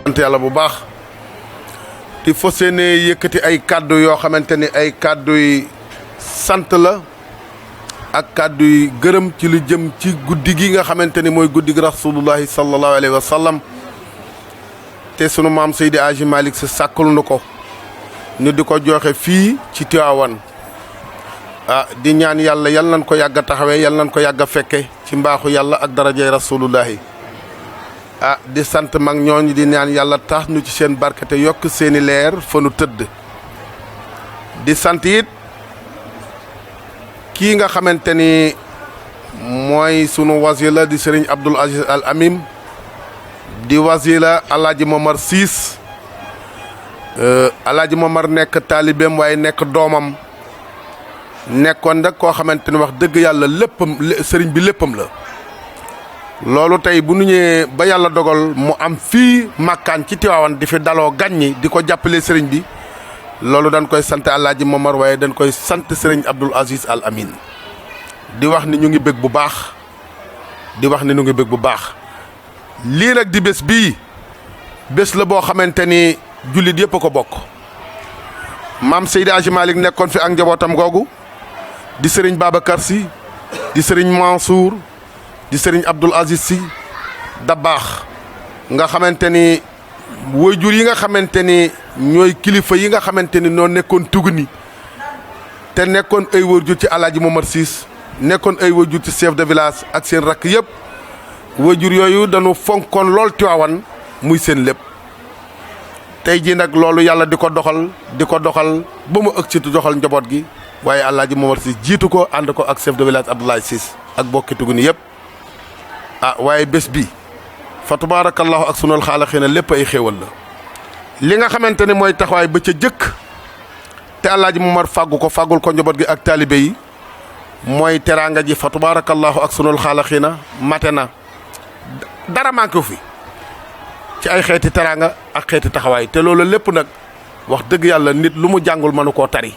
sant yàlla bu baax di fas yéene yëkkati ay kàddu yoo xamante ni ay kàddu yi sant la ak kàddu yi gërëm ci lu jëm ci guddi gi nga xamante ni mooy guddi gi rasulullahi sallallahu alayhi wa sallam te sunu maam Seydi Hadji Malick Sy sàkkul nu ko ñu di ko joxe fii ci Tiwaawan di ñaan yàlla yal nañ ko yàgg a taxawee yal nañ ko yàgg a fekke ci mbaaxu yàlla ak darajay rasulullahi di sant mag ñooñu di ñaan yàlla tax nu ci seen barke te yokk seeni leer fa nu tëdd di sant it kii nga xamante ni mooy sunu wasila di sëriñ Abdoul Aziz Al Amin di wasila Alaaji Momar Siis Alaaji Momar nekk taalibeem waaye nekk doomam nekkoon rek koo xamante ni wax dëgg yàlla léppam sëriñ bi léppam la loolu tey bu nu ñëwee ba yàlla dogal mu am fii màkkaan ci Tiwaawan di fi daloo gan ñi di ko jàppale sëriñ bi loolu dañ koy sant Alaaji Momar waaye dañ koy sant sëriñ Abdoul Aziz Al Amin di wax ni ñu ngi bëgg bu baax lii nag di bés bii bés la boo xamante ni jullit yëpp a ko bokk maam Seydi Hadji Malick nekkoon fi ak njabootam googu di sëriñ Babacar Sy di sëriñ Mansour di sëriñ Abdoul Aziz Sy Dabakh nga xamante ni waajur yi nga xamante ni ñooy kilifa yi nga xamante ni noo nekkoon Tuguni te nekkoon ay waajur ci Alaaji Momar Siis nekkoon ay waajur ci chef de village ak seen rakk yëpp waajur yooyu dañu fonkoon lool Tiwaawan muy seen lépp tey jii nag loolu yàlla di ko doxal ba mu ëgg ci doxal njaboot gi waaye Alaaji Momar Siis jiitu ko ànd ko ak chef de village Abdoulaye Siis ak bokki Tuguni yëpp waaye bés bi fa tabarakallahu ak sunal xaalaxina lépp ay xéewal la li nga xamante ne mooy taxawaay ba ca jëkk te Alaaji Momar fàggul ko njaboot gi ak taalibe yi mooy teraanga ji fa tabarakallahu ak sunal xaalaxina mate na dara manqué fi ci ay xeeti teraanga ak xeeti taxawaay te loolu lépp nag wax dëgg yàlla nit lu mu jàngul mënu koo tari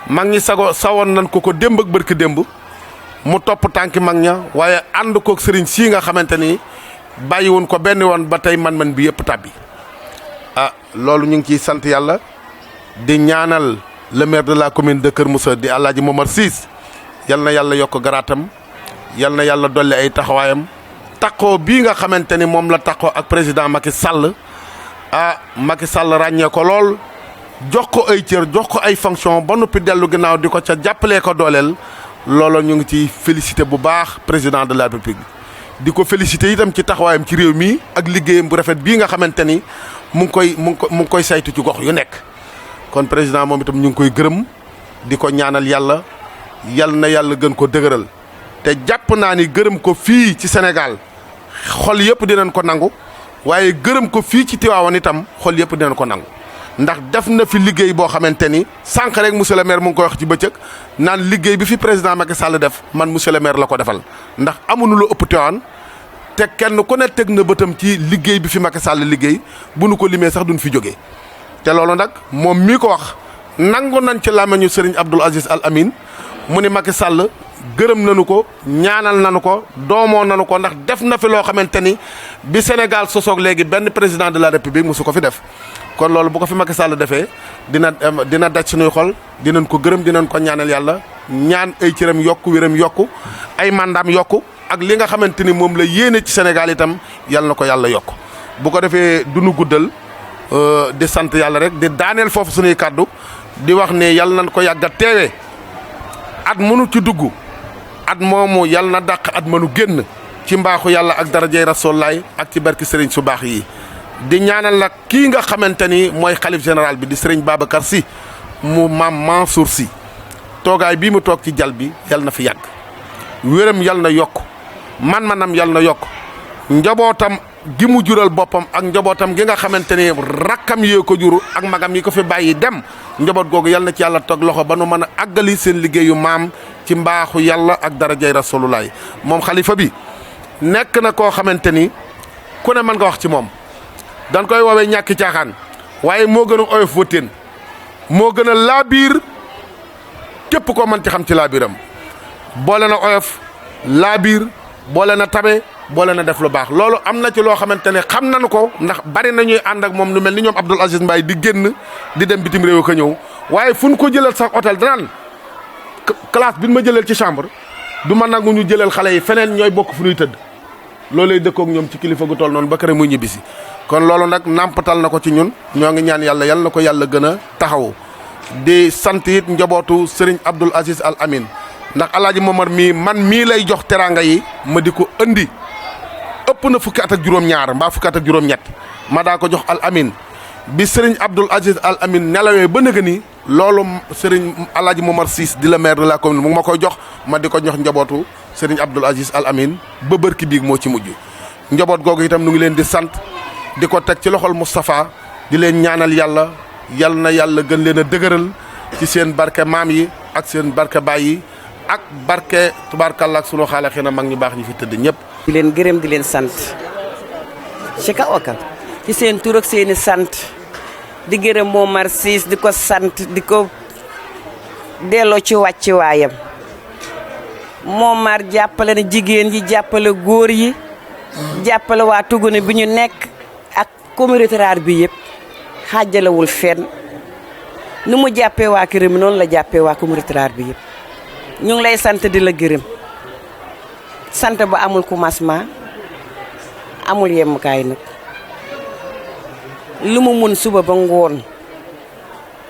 mag ñi sawoon nañ ko démb ak bërki démb mu topp tànki mag ña waaye ànd kook sëriñ sii nga xamante ni bàyyiwun ko benn woon ba tey man bi yëpp tàbbi loolu ñu ngi ciy sant yàlla di ñaanal le maire de la commune de Kër Moussa di Alaaji Momar Siis yal na yàlla yokk garaatam yal na yàlla dolli ay taxawaayam taqoo bii nga xamante ni moom la taqoo ak président Macky Sall Macky Sall ràññee ko lool jox ko ay cër jox ko ay fonction ba noppi dellu ginnaaw di ko ca jàppalee ko dooleel loolu ñu ngi ciy félicité bu baax président de la République di ko félicité itam ci taxawaayam ci réew mi ak liggéeyam bu rafet bii nga xamante ni mu ngi koy saytu ci gox yu nekk kon président moom itam ñu ngi koy gërëm di ko ñaanal yàlla yal na yàlla gën ko dëgëral te jàpp naa ni gërëm ko fii ci Sénégal xol yëpp dinañ ko nangu waaye gërëm ko fii ci Tiwaawan itam xol yëpp dinañ ko nangu ndax def na fi liggéey boo xamante ni sànq rek monsieur le maire mu ngi koy wax ci bëccëg naan liggéey bi fi président Macky Sall def man monsieur le maire la ko defal ndax amuñu lu ëpp Tiwaawan te kenn ku ne teg na bëtam ci liggéey bi fi Macky Sall liggéey bu nu ko limee sax duñ fi jógee te loolu nag moom mii ko wax nangu nañ ci làmmiñu Serigne Abdoul Aziz Al Amin mu ni Macky Sall gërëm nañu ko ñaanal nañu ko doomoo nañu ko ndax def na fi loo xamante ni bi Sénégal sosoog léegi benn président de la République mosu ko fi def kon loolu bu ko fi Macky Sall defee dina daj suñuy xol dinañ ko gërëm dinañ ko ñaanal yàlla ñaan ay cëram yokku wéram yokku ay mandaam yokku ak li nga xamante ni moom la yéene ci Sénégal itam yàlla na ko yàlla yokk bu ko defee du nu guddal di sant yàlla rek di daaneel foofu suñuy kàddu di wax ne yàlla nañ ko yàgg a teewee at mënu ci dugg at moomu yàlla na dàq at mënu génn ci mbaaxu yàlla ak darajay rasulaay ak ci barki sëriñ su baax yi di ñaanal nag kii nga xamante ni mooy xalif général bi di sëriñ Babacar Sy mu maam Mansour Sy toogaay bii mu toog ci jal bi yàlla na fi yàgg wéram yàlla na yokk man-manam yàlla na yokk njabootam gi mu jural boppam ak njabootam gi nga xamante ni rakkam yee ko jur ak magam yi ko fi bàyyi dem njaboot googu yàlla na ci yàlla toog loxo ba nu mën a àggali seen liggéeyu maam ci mbaaxu yàlla ak darajay rasulullaay moom xalifa bi nekk na koo xamante ni ku ne mën nga wax ci moom dañ koy woowee ñàkki caaxaan waaye moo gën a oyof wëttéen moo gën a laabiir képp koo mën ci xam ci laabiiram boole na oyof laabiir boole na tabe boole na def lu baax loolu am na ci loo xamante ne xam nañu ko ndax bari nañuy ànd ak moom lu mel ni ñoom Abdoul Aziz Mbaye di génn di dem bitim réew ko ñëw waaye fu ñu ko jëlal sax hôtel danaan classe bi ñu ma jëlal ci chambre du ma nangu ñu jëlal xale yi feneen ñooy bokk fu ñuy tëdd loolay dëkkoog ñoom ci kilifa gu toll noonu ba kër muy ñibbisi kon loolu nag nàmpatal na ko ci ñun ñoo ngi ñaan yàlla yal na ko yàlla gën a taxawu di sant it njabootu Serigne Abdoul Aziz Al Amin ndax alaaji Momar mii man mii lay jox teraanga yi ma di ko andi ëpp na fukki at ak juróom-ñaar mbaa fukki at ak juróom-ñett ma daa ko jox Al Amin bi Serigne Abdoul Aziz Al Amin nelawee ba nëgë ni loolu Serigne alaaji Momar Ciss di la maire de la commune mu ngi ma koy jox ma di ko jox njabootu Serigne Abdoul Aziz Al Amin ba bërki biig moo ci mujj njaboot googu itam nu ngi leen di sant di ko teg ci loxol Moustapha di leen ñaanal yàlla yal na yàlla gën leen a dëgëral ci seen barke maam yi ak seen barke baay yi ak barke tubaarkàlla ak sunu xaale xëy na mag ñu baax ñi fi tëdd ñëpp. di leen gërëm di leen sant ci kaw ak ci seen tur ak seeni sant di gërëm Momar Ciss di ko sant di ko delloo ci wàcci waayam Momar jàppale na jigéen yi jàppale góor yi jàppale waa Tugune bi ñu nekk ak communauté rurale bi yëpp xaajalewul fenn nu mu jàppee waa këram mi noonu la jàppee waa communauté rurale bi yëpp ñu ngi lay sant di la gërëm sant ba amul commencement amul yemukaay nag lu mu mun suba ba ngoon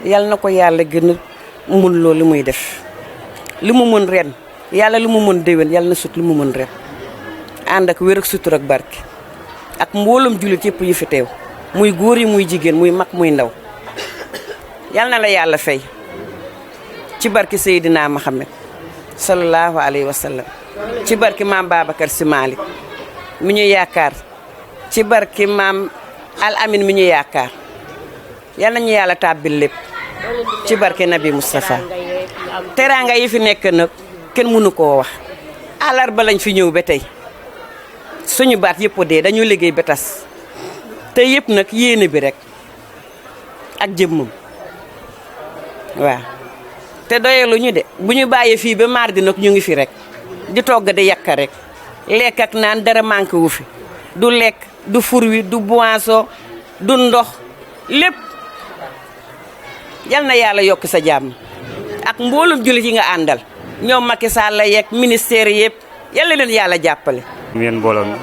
yal na ko yàlla gën a mun loolu li muy def lu mu mun ren yàlla lu mu mun déwén yàlla na sut lu mu mun ren ànd ak wér ak sutur ak barke ak mboolum jullit yëpp yu fi teew muy góor yi muy jigéen muy mag muy ndaw yal na la yàlla fay ci barke Seydina Muhammad sallallahu alayhi wa sallam ci barke maam Babacar Sy Malick mi ñu yaakaar ci barke maam Al Amin mi ñu yaakaar yal nañu yàlla tàbbil lépp ci barke Nabi Moustapha teraanga yi fi nekk nag kenn mënu koo wax àllarba lañ fi ñëw ba tey suñu baat yëpp dee dañu liggéey ba tas te yëpp nag yéene bi rek ak jëmmam waaw te doyalu ñu de bu ñu bàyyee fii ba mardi nag ñu ngi fi rek di togg di yakka rek lekk ak naan dara manqué wu fi du lekk du furwi du boisson du ndox lépp yal na yàlla yokk sa jàmm ak mboolum jullit yi nga àndal ñoom Macky Sall la yeeg ministère yëpp yàlla leen yàlla jàppale. yéen mbooloo mi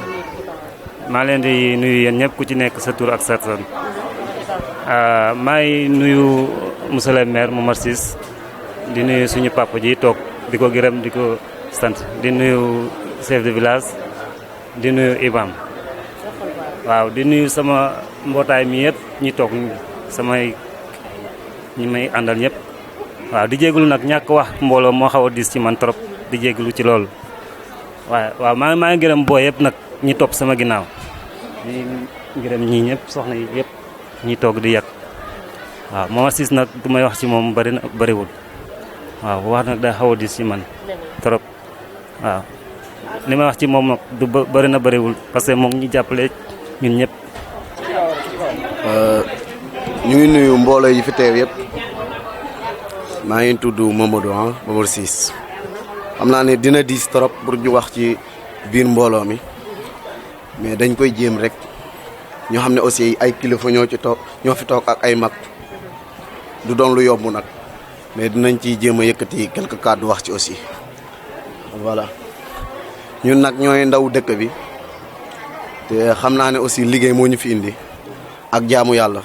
maa leen di nuyu yéen ñëpp ku ci nekk sa tur ak sa sant maa ngi nuyu monsieur le maire Momar Ciss di nuyu suñu papa ji toog di ko gërëm di ko sant di nuyu chef de village di nuyu imam waaw di nuyu sama mbootaay mi yëpp ñi toog samay ñi may àndal ñëpp waaw di jégalu nag ñàkk wax mbooloo moo xaw a diis ci man trop di jégalu ci loolu waaw maa ngi gërëm boo yëpp nag ñi topp sama ginnaaw di gërëm ñii ñëpp soxna yi yëpp ñi toog di yàgg waaw Momar Ciss nag du may wax ci moom bari na bariwul waaw wax nag daa xaw a diis ci man trop waaw li may wax ci moom nag du bari na bariwul parce que moom ñu jàppale ñun ñëpp. ñu ngi nuyu mbooloo yi fi teew yëpp maa ngi tudd Mamadou Momar Ciss xam naa ne dina diis trop pour ñu wax ci biir mbooloo mi mais dañ koy jéem rek ñoo xam ne aussi ay kilifa ñoo fi toog ak ay mag du doon lu yomb nag mais dinañ ciy jéem a yëkkati quelques kàddu wax ci aussi voilà ñun nag ñooy ndaw dëkk bi te xam naa ne aussi liggéey moo ñu fi indi ak jaamu yàlla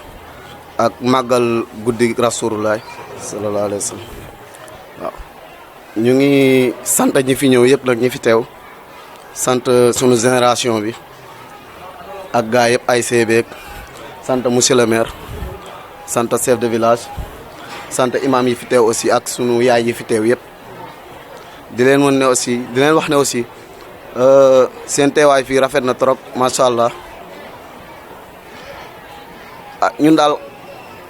ak màggal guddi rasulullah sallallahu alayhi wa sallam waaw ñu ngi sant ñi fi ñëw yëpp nag ñi fi teew sant sunu génération bi ak gaa yëpp ay CB sant monsieur le maire sant chef de village sant imam yi fi teew aussi ak sunu yaay yi fi teew yëpp di leen mën ne aussi di leen wax ne aussi seen teewaay fii rafet na trop macha allah ñun daal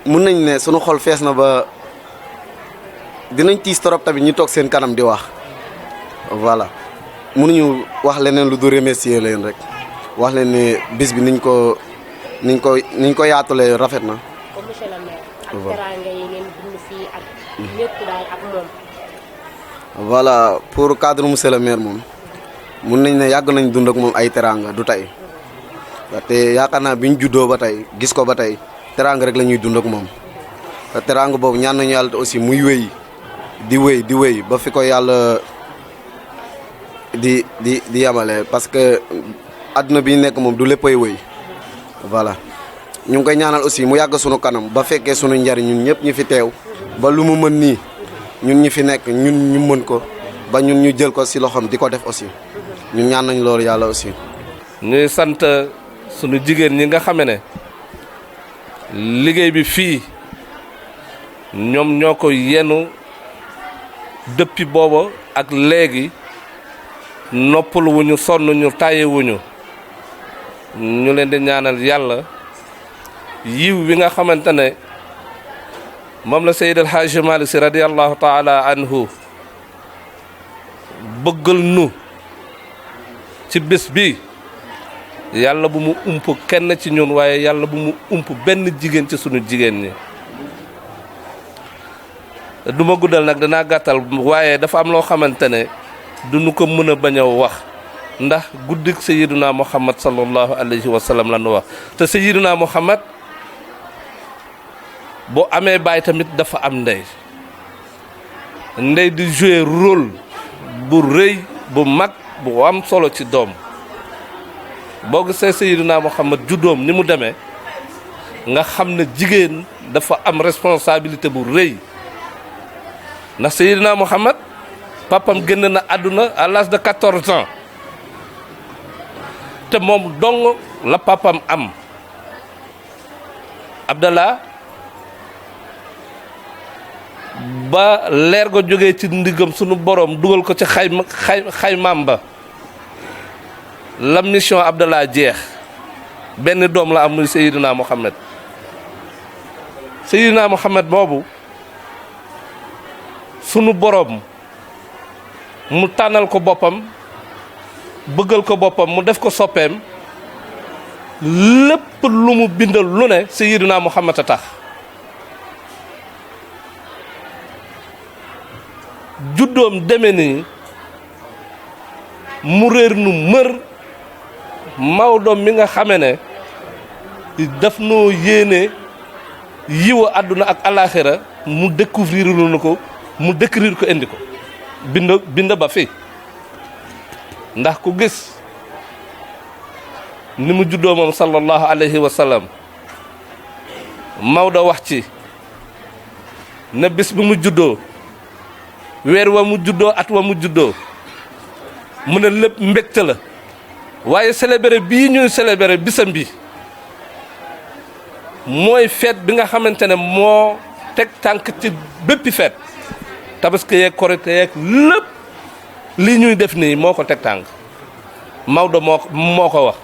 mun nañ ne sunu xol fees na ba dinañ tiis trop tamit ñu toog seen kanam di wax voilà mënuñu wax leneen lu du remercier leen rek wax leen ne bis bi niñ ko yaatulee rafet na. comme monsieur le maire. ak teraanga yi ngeen dund fii ak lépp daal ak moom. voilà pour cadre monsieur le maire moom mun nañ ne yàgg nañ dund ak moom ay teraanga du tey te yaakaar naa bi ñu juddoo ba tey gis ko ba tey teraanga rek la ñuy dund ak moom te teraanga boobu ñaan nañu yàlla aussi muy wéy di wéy ba fi ko yàlla di yamale parce que àdduna bi ñu nekk moom du léppay wéy voilà ñu ngi koy ñaanal aussi mu yàgg sunu kanam ba fekkee sunu njariñ ñun ñëpp ñu fi teew ba lu mu mën nii ñun ñi fi nekk ñun ñu mën ko ba ñun ñu jël ko ci loxoom di ko def aussi ñun ñaan nañ loolu yàlla aussi. ñuy sant sunu jigéen ñi nga xame ne liggéey bi fii ñoom ñoo ko yenu depuis booba ak léegi noppalu wuñu sonn ñu tàyyi wuñu ñu leen di ñaanal yàlla yiw wi nga xamante ne moom la Seydi El Hadji Malick Sy radiyallahu taala anhu bëggal nu ci bés bi yàlla bu mu ump kenn ci ñun waaye yàlla bu mu ump benn jigéen ci sunu jigéen ñi du ma guddal nag danaa gàttal waaye dafa am loo xamante ne duñu ko mën a bañ a wax ndax guddik Sayyiduna Muhammad sallallahu alayhi wa sallam la nu wax te Sayyiduna Muhammad boo amee baay tamit dafa am ndey ndey di jouer rôle bu rëy bu mag bu am solo ci doom boo gisee Sayyiduna Muhammad juddoom ni mu demee nga xam ne jigéen dafa am responsabilité bu rëy ndax Sayyiduna Muhammad papam génn na àdduna à l'âge de 14 ans te moom dong la papam am Abdallah ba leer go jógee ci ndigam sunu borom dugal ko ci xaymaam ba la mission Abdallah jeex benn doom la am muy Sayyidina Muhammad Sayyidina Muhammad boobu sunu borom mu tànnal ko boppam bëggal ko boppam mu def ko soppeem lépp lu mu bindal lu ne Sayyidina Muhammad a tax juddoom deme nii mu réer nu mër Maodo mi nga xame ne daf noo yéene yiwa àdduna ak alaxira mu découvrir lu na ko mu décrire ko indi ko bind ba fi ndax ku gis ni mu juddoo moom sallallahu alayhi wa sallam Maodo wax ci ne bis bi mu juddoo weer wa mu juddoo at wa mu juddoo mu ne lépp mbégte la waaye célébrer bii ñuy célébrer bisam bi mooy fête bi nga xamante ne moo teg tànk ci béppi fête tabaski yeeg korite yeeg lépp li ñuy def nii moo ko teg tànk Maodo moo ko wax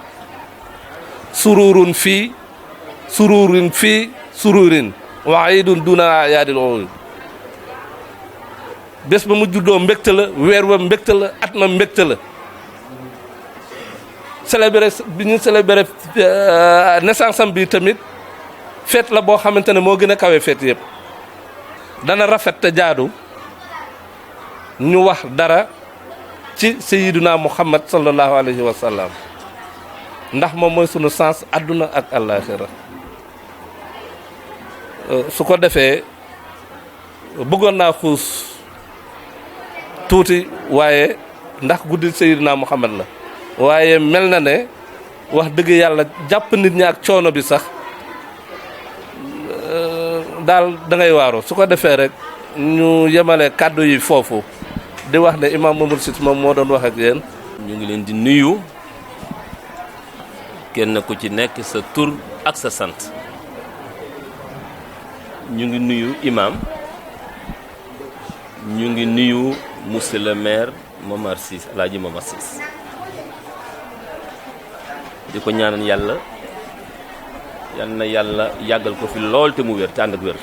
sururun fii sururin fii sururin wa iidun duna yaadil ool bés ba mu juddoo mbégte la weer ba mbégte la at ma mbégte la célébrer bi ñu célébrer naissance am bi tamit fête la boo xamante ne moo gën a kawe fête yëpp dana rafet te jaadu ñu wax dara ci Sayyiduna Muhammad sallallahu alayhi wa sallam ndax moom mooy sunu sens àdduna ak àllaaxira su ko defee bëggoon naa xuus tuuti waaye ndax guddi Sayyiduna Muhammad la waaye mel na ne wax dëgg yàlla jàpp nit ñi ak coono bi sax daal da ngay waaru su ko defee rek ñu yemale kàddu yi foofu di wax ne imam Mamadou Ciss moom moo doon wax ak yéen. ñu ngi leen di nuyu kenn ku ci nekk sa tur ak sa sant ñu ngi nuyu imam ñu ngi nuyu monsieur le maire Momar Ciss El Hadji Momar Ciss di ko ñaanal yàlla yal na yàlla yàggal ko fi lool te mu wér te ànd ak wér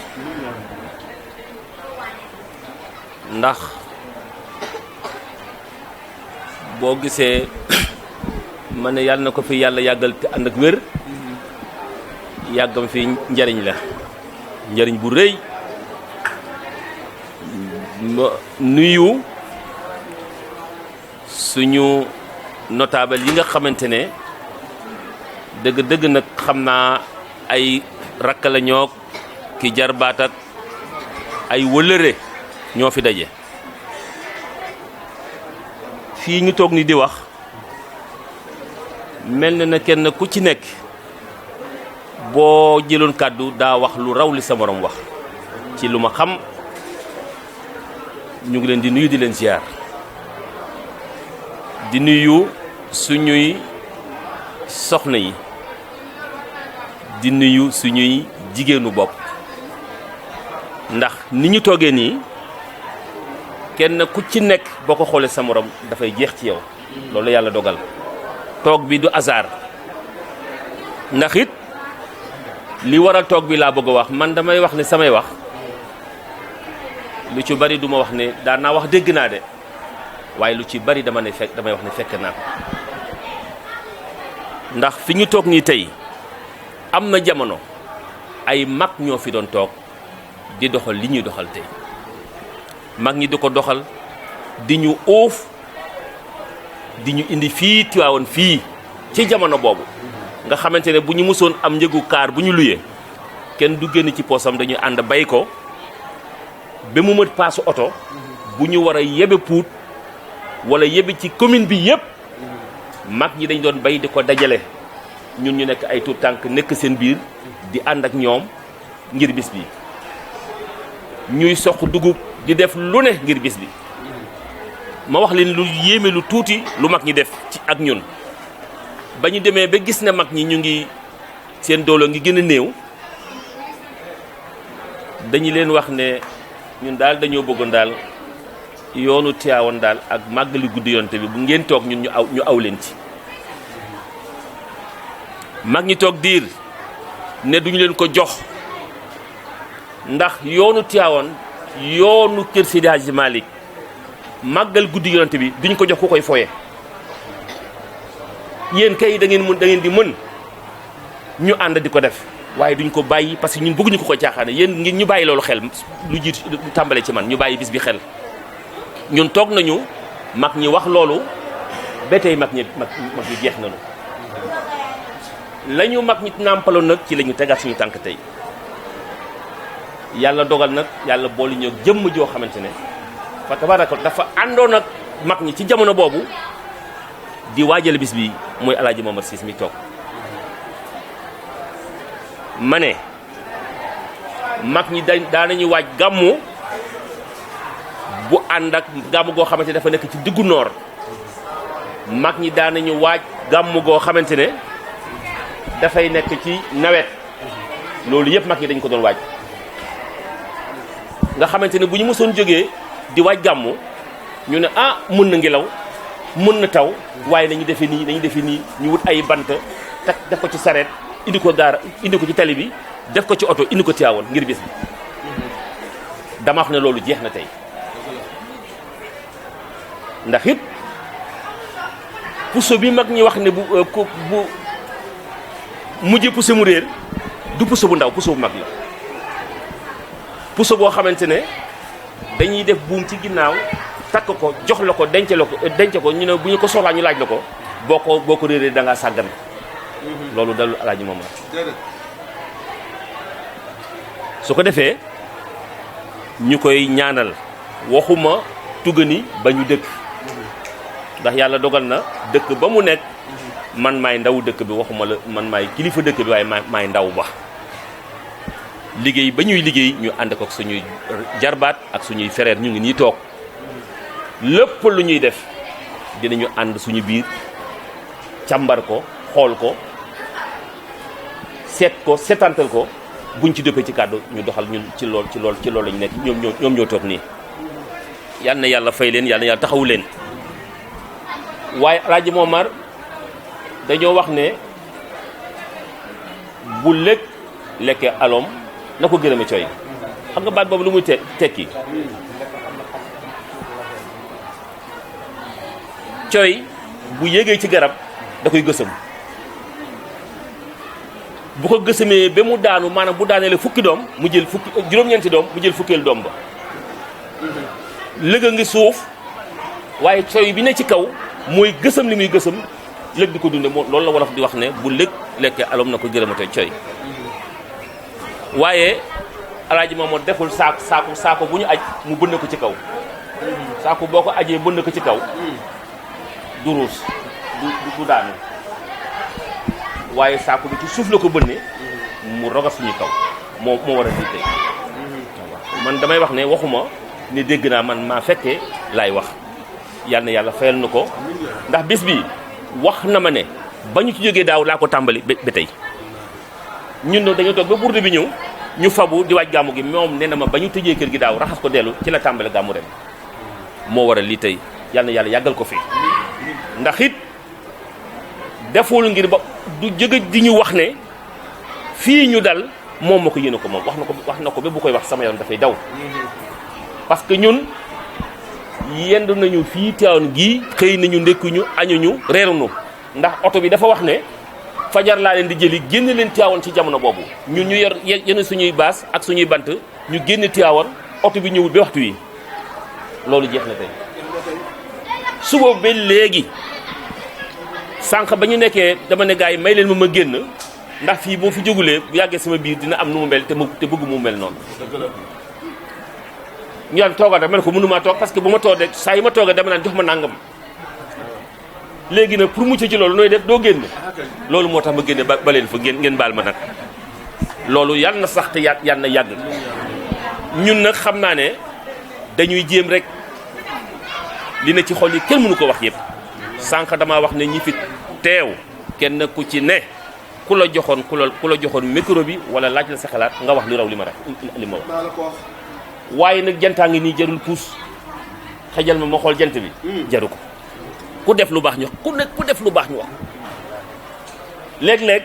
ndax boo gisee ma ne yàlla na ko fi yàlla yàggal te ànd ak wér yàggam fi njariñ la njariñ bu rëy nuyu suñu notable yi nga xamante ne dëgg-dëgg nag xam naa ay rakk la ñoo ki jarbaat ak ay wëlëre ñoo fi daje fii ñu toog ni di wax mel na kenn ku ci nekk boo jëloon kàddu daa wax lu raw li sa morom wax ci lu ma xam ñu ngi leen di nuyu di leen ziar di nuyu suñuy soxna yi di nuyu suñuy jigéenu bopp ndax ni ñu toogee nii kenn ku ci nekk boo ko xoolee sa morom dafay jeex ci yow loolu yàlla dogal toog bi du hasard ndax it li waral toog bi laa bëgg a wax man damay wax ne samay wax lu ci bari duma wax ne daan naa wax dégg naa de waaye lu ci bari damay wax ne fekk naa ko ndax fi ñu toog nii tey am na jamono ay mag ñoo fi doon toog di doxal li ñuy doxal tey mag ñi di ko doxal di ñu óof di ñu indi fii Tiwaawan fii ci jamono boobu nga xamante ne bu ñu mësoon am njëgu kaar bu ñu luyee kenn du génn ci poosam dañuy ànd bay ko ba mu mët paasu oto bu ñu war a yebe Pout wala yebe ci commune bi yépp mag ñi dañ doon bay di ko dajale ñun ñu nekk ay tuut tànk nekk seen biir di ànd ak ñoom ngir bis bi ñuy soq dugub di def lu ne ngir bis bi ma wax leen lu yéeme lu tuuti lu mag ñi def ci ak ñun ba ñu demee ba gis ne mag ñi ñu ngi seen doole ngi gën a néew dañu leen wax ne ñun daal dañoo bëggoon daal yoonu Tiwaawan daal ak màggali guddi yonte bi bu ngeen toog ñun ñu aw leen ci mag ñi toog diir ne duñu leen ko jox ndax yoonu Tiwaawan yoonu kër Seydi Hadji Malick màggal guddi yonte bi duñ ko jox ku koy foye yéen kay da ngeen di mën ñu ànd di ko def waaye duñ ko bàyyi parce que ñun bëgguñu ko caaxaane yéen ngir ñu bàyyi loolu xel lu jiitu lu tàmbale ci man ñu bàyyi bis bi xel ñun toog nañu mag ñi wax loolu ba tey mag ñi jeex nañu la ñu mag ñi nàmpaloon nag ci la ñu tegaat suñu tànk tey yàlla dogal nag yàlla boole ñoo jëmm joo xamante ne fa tabaraka dafa àndoon ak mag ñi ci jamono boobu di waajal bis bi mooy Alaaji Momar Ciss mi toog ma ne mag ñi daanañu waaj gàmmu bu ànd ak gàmmu goo xamante ne dafa nekk ci diggu noor mag ñi daanañu waaj gàmmu goo xamante ne dafay nekk ci nawet loolu yëpp mag ñi dañ ko doon waaj nga xamante ne bu ñu mësoon jógee di waaj gàmmu ñu ne ah mën na ngelaw mën na taw waaye nañu defe nii ñu wut ay bant tak def ko ci sareet indi ko ci tali bi def ko ci oto indi ko Tiwaawan ngir bis bi dama wax ne loolu jeex na tey ndax it puso bi mag ñi wax ne bu mujjee puso mu réer du puso bu ndaw puso bu mag la puso boo xamante ne dañuy def buum ci ginnaaw takk ko jox la ko denc ko ñu ne bu ñu ko soxlaa ñu laaj la ko boo ko réeree da ngaa sàggan loolu dalul Alaaji Momar su ko defee ñu koy ñaanal waxuma tugani ba ñu dëkk ndax yàlla dogal na dëkk ba mu nekk man maay ndaw dëkk bi waxuma la man maay kilifa dëkk bi waaye maay ndaw ba liggéey ba ñuy liggéey ñu ànd ko ak suñuy jarbaat ak suñuy frère ñu ngi nii toog lépp lu ñuy def dinañu ànd suñu biir càmbar ko xool ko seetantal ko buñ ci dëppee ci kàddu ñu doxal ñun ci lool lañu nekk ñoom ñoo toog nii yal na yàlla fay leen yal na yàlla taxawu leen waaye Alaaji Momar dañoo wax ne bu lekkee alom na ko gërëme coy xam nga baat boobu lu muy tekki coy bu yéegee ci garab da koy gësëm bu ko gësamee ba mu daanu maanaam bu daanee la fukki doom mu jël juróom-ñeenti doom mu jël fukkeel doom ba lëga ngi suuf waaye coy bi ne ci kaw mooy gësam li muy gësam lëg di ko dunde moo loolu la wolof di wax ne bu lëg lekkee alom na ko gërëmate coy waaye alaaji moom moo deful saako bu ñu aj mu bënn ko ci kaw saako boo ko ajee bënn ko ci kaw du ruus du daanu waaye saako bi ci suuf la ko bënne mu roga suñu kaw moo war a di tey man damay wax ne waxuma ni dégg naa man maa fekkee laay wax yal na yàlla fayal na ko ndax bis bi wax na ma ne ba ñu ci jógee daaw laa ko tàmbali ba tey ñun dañu toog ba burdu bi ñëw ñu fabu di waaj gàmmu gi moom nee na ma ba ñu tëjee kër gi daaw raxas ko dellu ci la tàmbale gàmmu ren moo waral lii tey yal na yàlla yàggal ko fi ndax it deful ngir ba du jëgëj di ñu wax ne fii ñu dal moom ma ko yéene ko moom wax na ko ba bu koy wax sama yoon dafay daw parce que ñun yendu nañu fii Tiwaawan gii xëy nañu ndekkuñu añuñu reeruñu ndax oto bi dafa wax ne fajar laa leen di jëli génn leen Tiwaawan ci jamono boobu ñun ñu yor yenn suñuy baas ak suñuy bant ñu génn Tiwaawan oto bi ñëwul ba waxtu wi loolu jeex na tey suba ba léegi sànq ba ñu nekkee dama ne gars yi may leen ma génn ndax fii boo fi jógulee bu yàggee sama biir dina am nu mu mel te bëgg mu mel noonu ñu daan toogal rek ma ne ko mënumaa toog parce que bu ma toogee saa yi ma toogee dama naan jox ma nangam léegi nag pour mucc ci loolu nooy def doo génn loolu moo tax ma génne ba leen fa ngeen baal ma nag loolu yàlla na sax te yàlla na yàgg ñun nag xam naa ne dañuy jéem rek li ne ci xol yi kenn mënu ko wax yëpp sànq damaa wax ne ñi fi teew kenn ku ci ne ku la joxoon micro bi wala laaj la sa xalaat nga wax lu raw li ma wax waaye nag jantaa ngi nii jarul puus xejal ma xool jant bi jaru ko ku def lu baax ñu wax ku def lu baax ñu wax léeg-léeg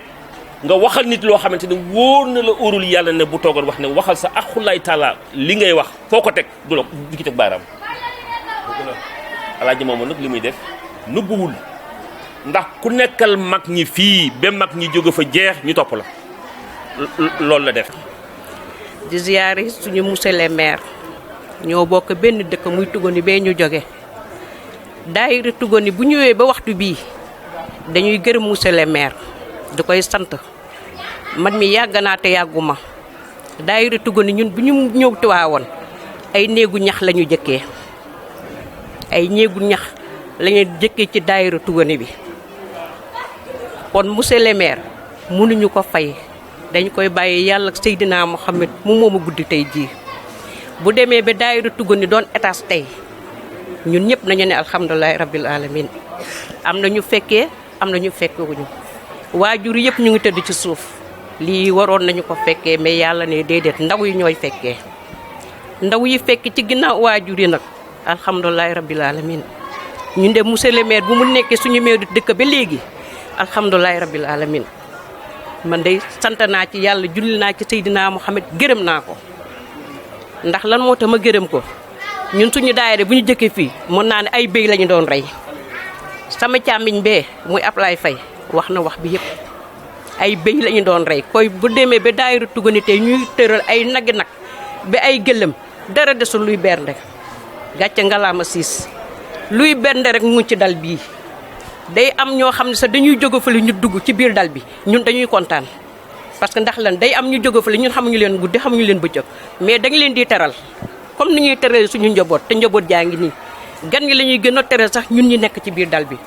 nga waxal nit loo xamante ne wóor na la óorul yàlla ne bu toogoon wax ne waxal sa axulaay taala li ngay wax foo ko teg du la du ki teg baaraam alaaji moomu nag li muy def nëbbuwul ndax ku nekkal mag ñi fii ba mag ñi jóge fa jeex ñu topp la loolu la def di ziyaare suñu monsieur le maire ñoo bokk benn dëkk muy Tugoni bee ñu jóge daayira Tugoni bu ñëwee ba waxtu bii dañuy gërëm monsieur le maire di koy sant man mi yàgg naa te yàgguma daayira Tugoni ñun bu ñu ñëw Tiwaawan ay néegu ñax la ñu jëkkee ay néegu ñax la ñu jëkkee ci daayira Tugoni bi kon monsieur le maire mënuñu ko fay dañ koy bàyyi yàlla ak Seydina Mohamed mu moomu guddi tey jii bu demee ba daayira Tugoni doon étage tey ñun ñëpp nañu ne alhamdulilahi rabbil alamin am na ñu fekkee am na ñu fekkewuñu waajur yëpp ñu ngi tëdd ci suuf lii waroon nañu ko fekkee mais yàlla ne déedéet ndaw yi ñooy fekkee ndaw yi fekk ci ginnaaw waajur yi nag alhamdulilahi rabbil alamin ñun de monsieur le maire bu mu nekkee suñu maire dëkk ba léegi alhamdulilahi rabbil alamin man de sant naa ci yàlla julli naa ci Seydina Mohamed gërëm naa ko ndax lan moo tax ma gërëm ko ñun suñu daayira bu ñu jëkkee fii mën naa ne ay béy la ñu doon rey sama càmmiñ bee muy Ablaye Faye wax na wax bi yëpp ay béy la ñu doon rey koy bu demee ba daayira Tugoni tey ñuy tëral ay nag ba ay gëlëm dara desul luy bernde gàcce ngalaama siis luy bernde rek mu ci dal bii day am ñoo xam ne sax dañuy jóge fële ñu dugg ci biir dal bi ñun dañuy kontaan parce que ndax lan day am ñu jóge fële ñun xamuñu leen guddi xamuñu leen bëccëg mais dañ leen di teral comme ni ñuy teral suñu njaboot te njaboot jaa ngi nii gan ñi la ñuy gën a teral sax ñun ñi nekk ci biir dal bi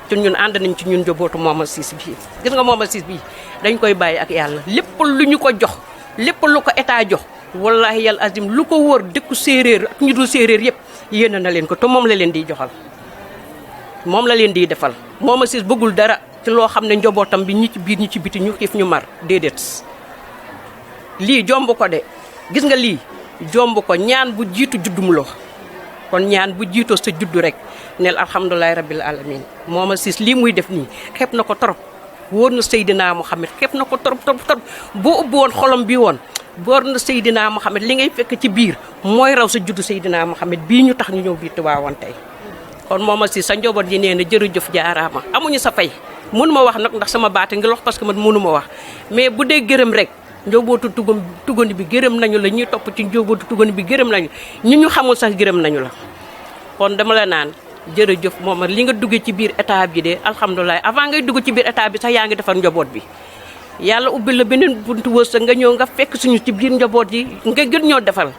te ñun ànd nañ ci ñun njabootu Mooma Siis bii gis nga Mooma Siis bii dañ koy bàyyi ak yàlla lépp lu ñu ko jox lépp lu ko état jox wallahi yàlla azim lu ko wóor dëkku séeréer ak ñu dul séeréer yëpp yéene na leen ko te moom la leen di joxal moom la leen di defal Mooma Siis bëggul dara ci loo xam ne njabootam bi ñi ci biir ñi ci biti ñu xiif ñu mar déedéet lii jomb ko de gis nga lii jomb ko ñaan bu jiitu juddum loo kon ñaan bu jiitoo sa juddu rek neel alhamdulilahi rabbil alamin Mooma Siis lii muy def nii xeeb na ko trop wóor na Seydina Mohamed xeeb na ko trop boo ubbi woon xolam bi woon boor na Seydina Mohamed li ngay fekk ci biir mooy raw sa juddu Seydina Mohamed bii ñu tax ñu ñëw biir Tiwaawan tey kon Mooma Siis sa njaboot yi nee na jërëjëf jaaraama amuñu sa fay mënuma wax nag ndax sama baata ngi wax parce que man mënuma wax mais bu dee gërëm rek njabootu Tugoni bi gërëm nañu la ñuy topp ci njabootu Tugoni bi gërëm nañu ñu xamul sax gërëm nañu la kon dama la naan jërëjëf moom li nga duggee ci biir état bi de alhamdulilah avant ngay dugg ci biir état bi sax yaa ngi defar njaboot bi yàlla ubbi la beneen buntu wërsëg nga ñëw nga fekk suñu ci biir njaboot yi nga gën ñoo defal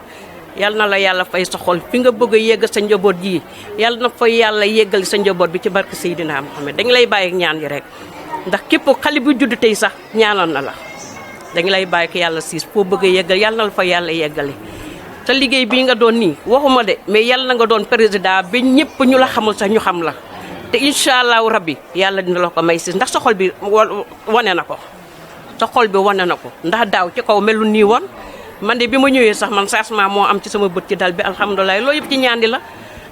yàlla na la yàlla fay sa xol fi nga bëgg a yegg sa njaboot yi yàlla na fa yàlla yeggal sa njaboot bi ci barke Seydina Muhammad dañ lay bàyyi ñaan yi rek ndax képp xale bu judd tey sax ñaanoon na la dañ lay bàyyi ko yàlla siis foo bëgg a yeggal yàlla na la fa yàlla yeggale te liggéey bii nga doon nii waxuma de mais yàlla na nga doon président ba ñëpp ñu la xamul sax ñu xam la te incha allahu rabbi yàlla dina la ko may siis ndax sa xol bi wane na ko sa xol bi wane na ko ndax daaw ci kaw melu nii woon man de bi ma ñëwee sax man changement moo am ci sama bët ci dal bi alhamdulilah loolu yëpp ci ñaandi la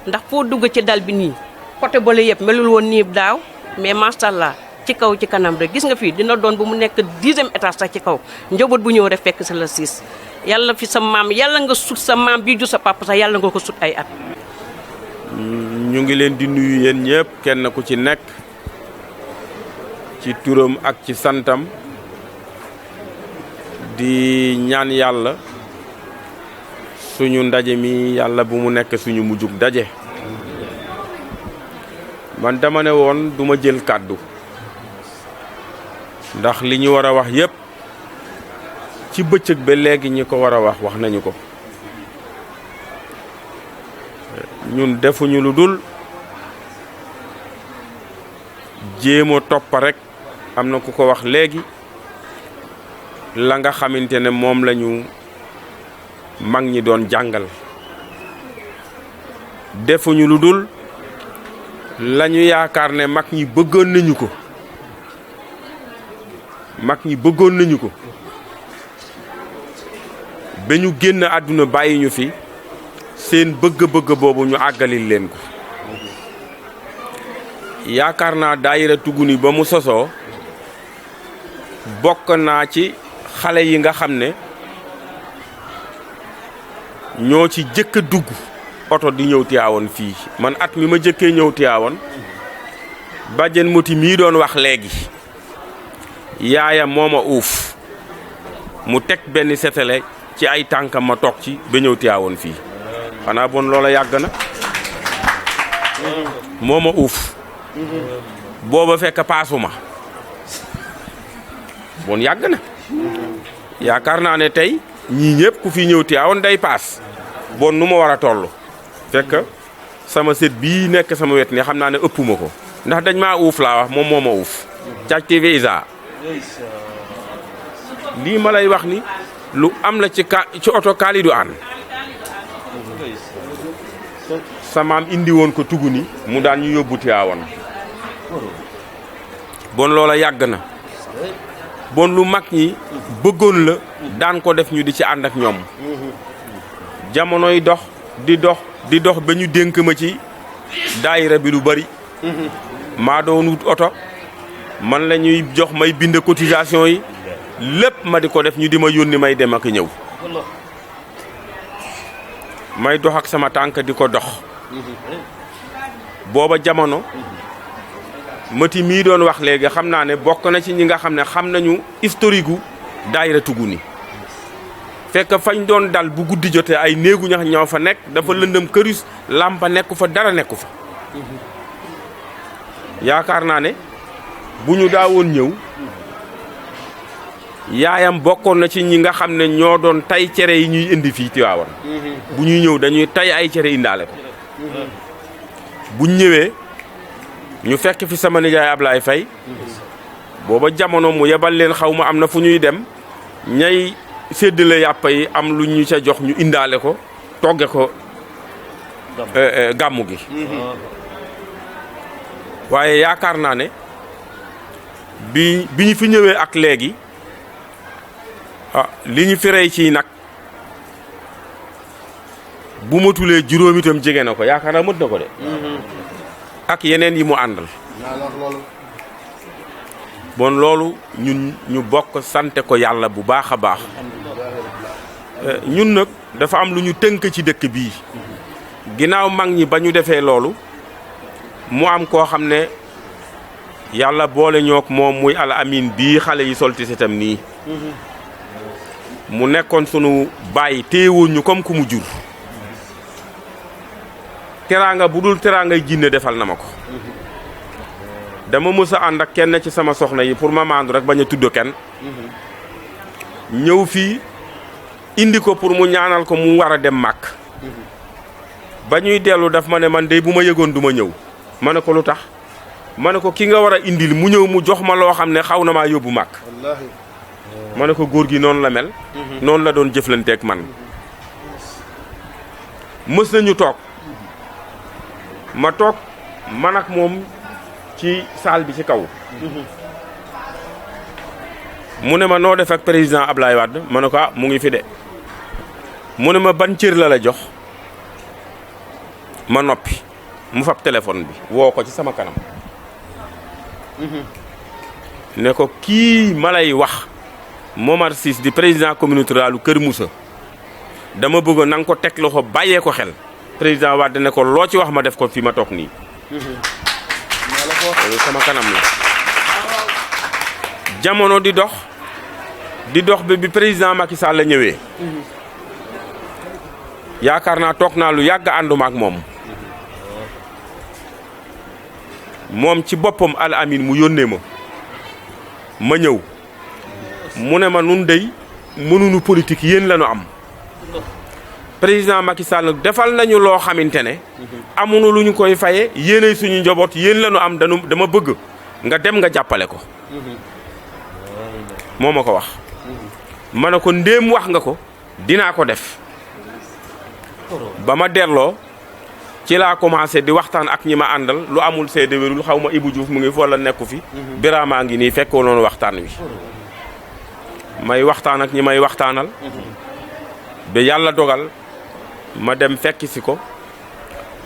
ndax foo dugg ci dal bi nii côté bale yëpp melul woon nii daaw mais macha allah ci kaw ci kanam rek gis nga fii dina doon bu mu nekk 10e étage sax ci kaw njaboot bu ñëw rek fekk sa la siis yàlla fi sa maam yàlla nga sut sa maam bii ju sa papa sax yàlla nga ko sut ay at. ñu ngi leen di nuyu yéen ñëpp kenn ku ci nekk ci turam ak ci santam di ñaan yàlla suñu ndaje mi yàlla bu mu nekk suñu mujjug daje man dama ne woon duma jël kàddu ndax li ñu war a wax yépp ci bëccëg ba léegi ñi ko war a wax nañu ko ñun defuñu lu dul jéem a topp rek am na ku ko wax léegi la nga xamante ne moom lañu mag ñi doon jàngal defuñu lu dul lañu yaakaar ne mag ñi bëggoon nañu ko ba ñu génn àdduna bàyyi ñu fi seen bëgg-bëgg boobu ñu àggalil leen ko yaakaar naa daayira Tuguni ba mu sosoo bokk naa ci xale yi nga xam ne ñoo ci jëkk a dugg oto di ñëw Tiwaawan fii man at mi ma jëkkee ñëw Tiwaawan bàjjen muti mii doon wax léegi yaayam moo ma uuf mu teg benn setale ci ay tànkam ma toog ci ba ñëw Tiwaawan fii xanaa bon loola yàgg na moo ma uuf booba fekk paasuma bon yàgg na yaakaar naa ne tey ñii ñëpp ku fi ñëw Tiwaawan day paas bon nu ma war a toll fekk sama sët bii nekk sama wet ni xam naa ne ëppuma ko ndax dañ maa uuf laa wax moom moo ma uuf Thiath TV Isa lii ma lay wax ni lu am la ci oto Kalidou Anne samaam indi woon ko Tuguni mu daan ñu yóbbu Tiwaawan bon loola yàgg na bon lu mag ñi bëggoon la daan ko def ñu di ci ànd ak ñoom jamonoy dox di dox ba ñu dénk ma ci daayira bi lu bari maa doon wut oto man la ñuy jox may bind cotisation yi lépp ma di ko def ñu di ma yónni may dem ak ñëw may dox ak sama tànk di ko dox booba jamono mati mii doon wax léegi xam naa ne bokk na ci ñi nga xam ne xam nañu historique gu daayira Tuguni fekk fañ doon dal bu guddi jotee ay néegu ñax ñoo fa nekk dafa lëndëm këris làmpa nekku fa dara nekku fa yaakaar naa ne bu ñu daawoon ñëw yaayam bokkoon na ci ñi nga xam ne ñoo doon tay cere yi ñuy indi fii Tiwaawan bu ñuy ñëw dañuy tay ay cere indaale ko buñ ñëwee ñu fekk fi sama nijaay Ablaye Faye booba jamono mu yebal leen xaw ma am na fu ñuy dem ñay séddale yàpp yi am lu ñu ca jox ñu indaale ko togge ko gàmmu gi waaye yaakaar naa ne bi ñu fi ñëwee ak léegi li ñu fi rey ci nag bu matulee juróom itam jege na ko yaakaar naa mët na ko de ak yeneen yi mu àndal bon loolu ñun ñu bokk sante ko yàlla bu baax a baax ñun nag dafa am lu ñu tënk ci dëkk bii ginnaaw mag ñi ba ñu defee loolu mu am koo xam ne yàlla boole ñook moom muy al amin bii xale yi solti setam nii mu nekkoon sunu baay téewoon ñu comme ku mu jur teraanga bu dul teraangay jinne defal na ma ko. dama mës a ànd ak kenn ci sama soxna yi pour ma maandu rek bañ a tudd kenn. ñëw fii indi ko pour mu ñaanal ko mu war a dem màkk. ba ñuy dellu daf ma ne man de bu ma yëgoon du ma ñëw. ma ne ko lu tax ma ne ko ki nga war a indil mu ñëw mu jox ma loo xam ne xaw na maa yóbbu màkk. ma ne ko góor gi noonu la mel. noonu la doon jëflanteeg man. mës nañu toog ma toog man ak moom ci salle bi ci kaw. mu ne ma noo def ak président Ablaye Wade ma ne ko mu ngi fi de. mu ne ma ban cër la jox ma noppi mu fab téléphone bi woo ko ci sama kanam. ne ko kii ma lay wax Momar Ciss di président communauté rurale Kër Moussa dama bëgg na nga ko teg loxo bàyyee ko xel. président Wade ne ko loo ci wax ma def ko fi ma toog nii. loolu sama kanam la. jamono di dox bi président Macky Sall la ñëwee. yaakaar naa toog naa lu yàgg ànduma ak moom ci boppam Al Amin mu yónnee ma ñëw mu ne ma nun dey mënuñu politique yéen la ñu am. président Macky Sall defal nañu loo xamante ne amuñu lu ñu koy faye yéenay suñu njaboot yéen la ñu am dama bëgg nga dem nga jàppale ko. moo ma ko wax. ma ne ko ndéem wax nga ko dinaa ko def. ba ma delloo ci laa commencé di waxtaan ak ñi ma àndal lu amul seede wérul xaw ma Ibou Diouf mu ngi foo la nekku fi. Birama ngi nii fekkoo noonu waxtaan wi. may waxtaan ak ñi may waxtaanal. ba yàlla dogal ma dem fekki si ko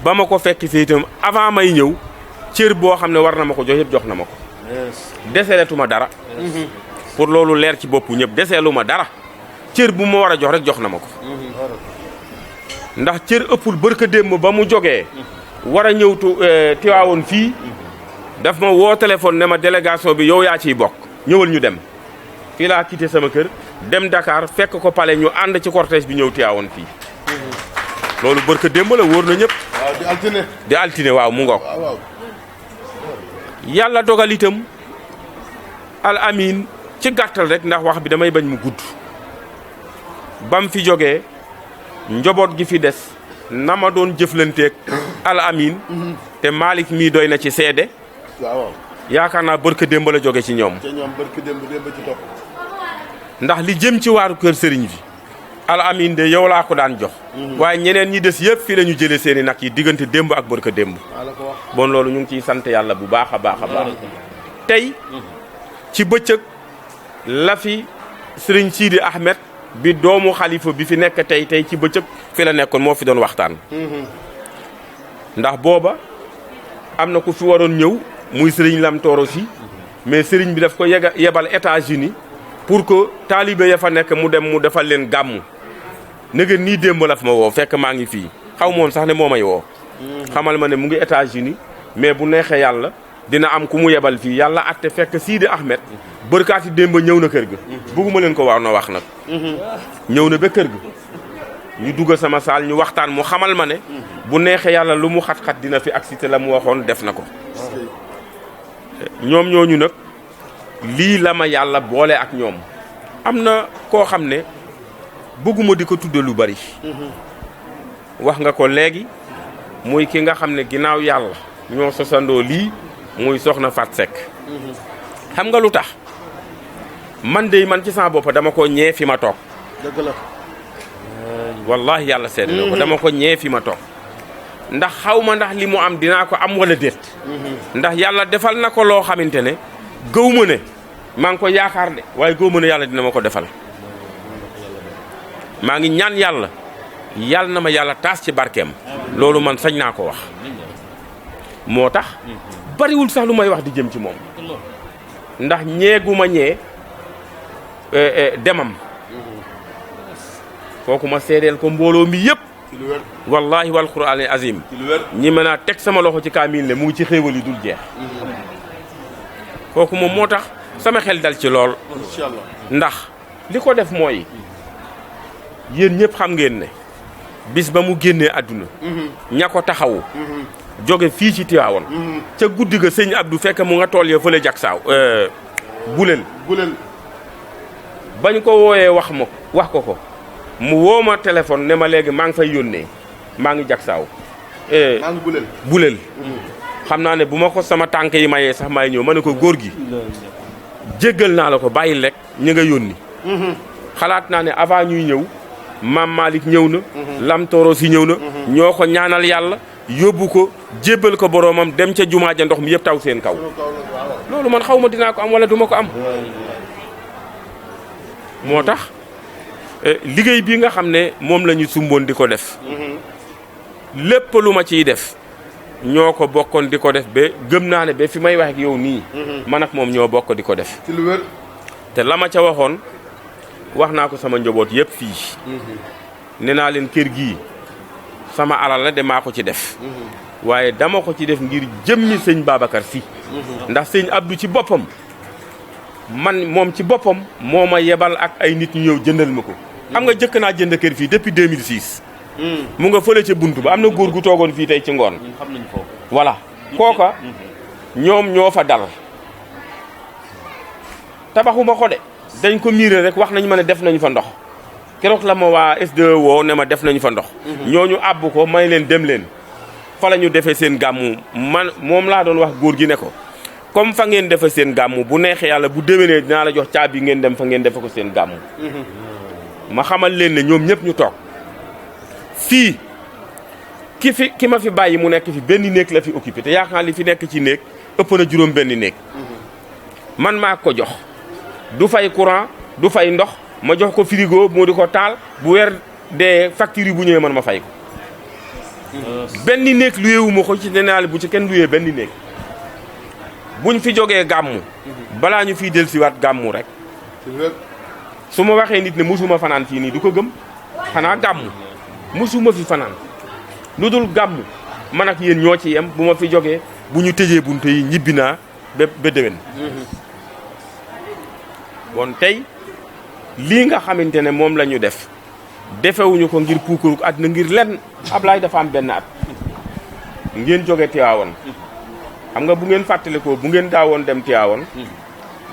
ba ma ko fekki si itam avant may ñëw cër boo xam ne war na ma ko jox yëpp jox na ma ko. deseletuma dara. pour loolu leer ci boppu ñëpp deseelu ma dara cër bu ma war a jox rek jox na ma ko. ndax cër ëppul barka démb ba mu jógee war a ñëw Tiwaawoon fii daf ma woo téléphone ne ma délégation bi yow yaa ciy bokk ñëwal ñu dem. fii laa quitté sama kër dem Dakar fekk ko palais ñu ànd ci cortège bi ñëw Tiwaawoon fii. loolu barka démb la wóor na ñëpp. waaw di altine. di altine waaw mu ngoog. yàlla dogal itam Al Amin ci gàttal rek ndax wax bi damay bañ mu gudd. bam fi jógee njaboot gi fi des na ma doon jëflanteeg Al Amin. te Malick mii doy na ci seede. waaw yaakaar naa barka démb la jóge ci ñoom. te ñoom barka démb ci topp. ndax li jëm ci waaru kër sëriñ bi Al Amin de yow laa ko daan jox. waaye ñeneen ñi des yëpp fii la ñu jëlee seeni nag yi diggante démb ak barka démb. bon loolu ñu ngi ciy sant yàlla bu baax a baax a baax. tey ci bëccëg la fi sëriñ Sidi Ahmed bi doomu xalifa bi fi nekk tey ci bëccëg fi la nekkoon moo fi doon waxtaan. ndax booba am na ku fi waroon ñëw muy sëriñ Lam Tooro si mais sëriñ bi daf ko yebal États-Unis pour que taalibe ya fa nekk mu dem mu defal leen gàmmu. nëgën nii démb la fa ma woo fekk maa ngi fii xaw moon sax ne moo may woo. xamal ma ne mu ngi États-Unis mais bu neexee yàlla dina am ku mu yebal fii yàlla atte fekk Sidi Ahmed bërkaati démb ñëw na kër ga. bëgguma leen ko war na wax nag. ñëw na ba kër ga. ñu dugg sama saal ñu waxtaan mu xamal ma ne. bu neexee yàlla lu mu xat-xat dina fi agsi te la mu waxoon def na ko. ñoom ñooñu nag lii la ma yàlla boole ak ñoom. am na koo xam ne bëgguma di ko tudde lu bari. wax nga ko léegi muy ki nga xam ne ginnaaw yàlla ñoo sosandoo lii muy soxna Fat Seck. xam nga lu tax man ci sama bopp dama ko ñee fi ma toog. dëgg la. wallahi yàlla seede na ko dama ko ñee fi ma toog. ndax xaw ma ndax li mu am dinaa ko am wala déet. ndax yàlla defal na ko loo xamante ne gëw ma ne maa ngi ko yaakaar de waaye gëw ma ne yàlla dina ma ko defal. maa ngi ñaan yàlla na ma yàlla taas ci barkeem. loolu man sañ naa ko wax. moo tax bariwul sax lu may wax di jëm ci moom. ndax ñeeguma ñee demam. kooku ma seedeel ko mbooloo mi yëpp. wallahi wal qur'an azim. ñi mën a teg sama loxo ci kaamil ne mu ngi ci xéewal yi dul jeex. kooku moom moo tax sama xel dal ci lool. inshallah ndax li ko def mooy yéen ñëpp xam ngeen ne bis ba mu génnee àdduna ña ko taxawu jóge fii ci Tiwaawan ca guddi ga sëñ Abdou fekk mu nga tool ya fële jak saaw buleel bañ ko wooyee wax ko mu woo ma téléphone ne ma léegi maa ngi fay yónnee maa ngi jak saaw maa ngi buleel xam naa ne bu ma ko sama tànk yi mayee sax may ñëw ma ne ko góor gi jéggal naa la ko bàyyil rek ñu nga yónni xalaat naa ne avant ñuy ñëw Maam Malick ñëw na Lam Tooro si ñëw na ñoo ko ñaanal yàlla yóbbu ko jébbal ko boroomam dem ca jumaa ja ndox mi yëpp taw seen kaw loolu man xaw ma dinaa ko am wala duma ko am moo tax liggéey bi nga xam ne moom la ñu sumboon di ko def lépp lu ma ciy def ñoo ko bokkoon di ko def ba gëm naa ne ba fi may wax ak yow nii man ak moom ñoo bokk di ko def ci lu wér te la ma ca waxoon wax naa ko sama njaboot yëpp fii ne naa leen kër gii sama alal la de maa ko ci def waaye dama ko ci def ngir jëmmi sëñ Babacar Sy ndax sëñ Abdou ci boppam man moom ci boppam moo ma yebal ak ay nit ñu ñëw jëndal ma ko xam nga jëkk naa jënd kër fii depuis 2006 mu nga fële ca buntu ba am na góor gu toogoon fii tey ci ngoon xam nañ ko voilà kooka ñoom ñoo fa dal tabaxuma ko de dañ ko miire rek wax nañ ma ne def nañu fa ndox keroog la ma waa SDE woo ne ma def nañu fa ndox ñooñu àbb ko may leen dem leen fa la ñu defee seen gàmmu man moom laa doon wax góor gi ne ko comme fa ngeen defe seen gàmmu bu neexee yàlla bu déwénee dinaa la jox caabi ngeen dem fa ngeen defe ko seen gàmmu ma xamal leen ne ñoom ñëpp ñu toog fii ki ma fi bàyyi mu nekk fi benn néeg la fi occupé te yaakaar li fi nekk ci néeg ëpp na juróom benn néeg man maa ko jox du fay courant du fay ndox ma jox ko frigo moo di ko taal bu weer dee facture yi bu ñëwee man ma fay ko benn néeg luyeewu ma ko ci nenaal bu ci kenn luyee benn néeg buñ fi jógee gàmmu balaa ñu fiy dellusiwaat gàmmu rek su ma waxee nit ne musuma fanaan fii nii du ko gëm xanaa gàmmu musuma fi fanaan lu dul gàmmu man ak yéen ñoo ci yem bu ma fi jógee bu ñu tëjee bunte yi ñibbi naa ba déwén bon tey lii nga xamante ne moom la ñu def defewuñu ko ngir puukaruk àddina ngir lenn Ablaye dafa am benn at ngeen jóge Tiwaawan xam nga bu ngeen fàttalikoo bu ngeen daawoon dem Tiwaawan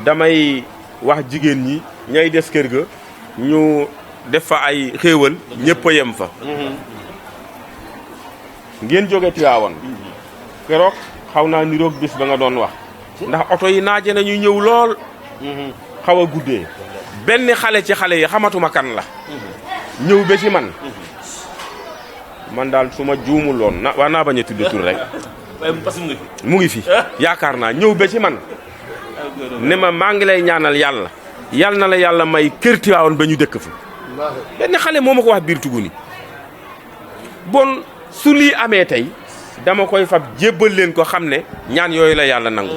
damay wax jigéen ñi ñay des kër ga ñu def fa ay xéewal ñëpp a yem fa ngeen jóge Tiwaawan keroog xaw naa niroog bis ba nga doon wax ndax oto yi naaje nañu ñëw lool xaw a guddee benn xale ci xale yi xamatuma kan la ñëw ba ci man daal su ma juumuloon na waa naa bañ a tudd tur rek mu ngi fi yaakaar naa ñëw ba ci man ne ma maa ngi lay ñaanal yàlla yàlla na la yàlla may kër Tiwaawan ba ñu dëkk fa benn xale moo ma ko wax biir Tuguni bon su lii amee tey dama koy fab jébbal leen ko xam ne ñaan yooyu la yàlla nangu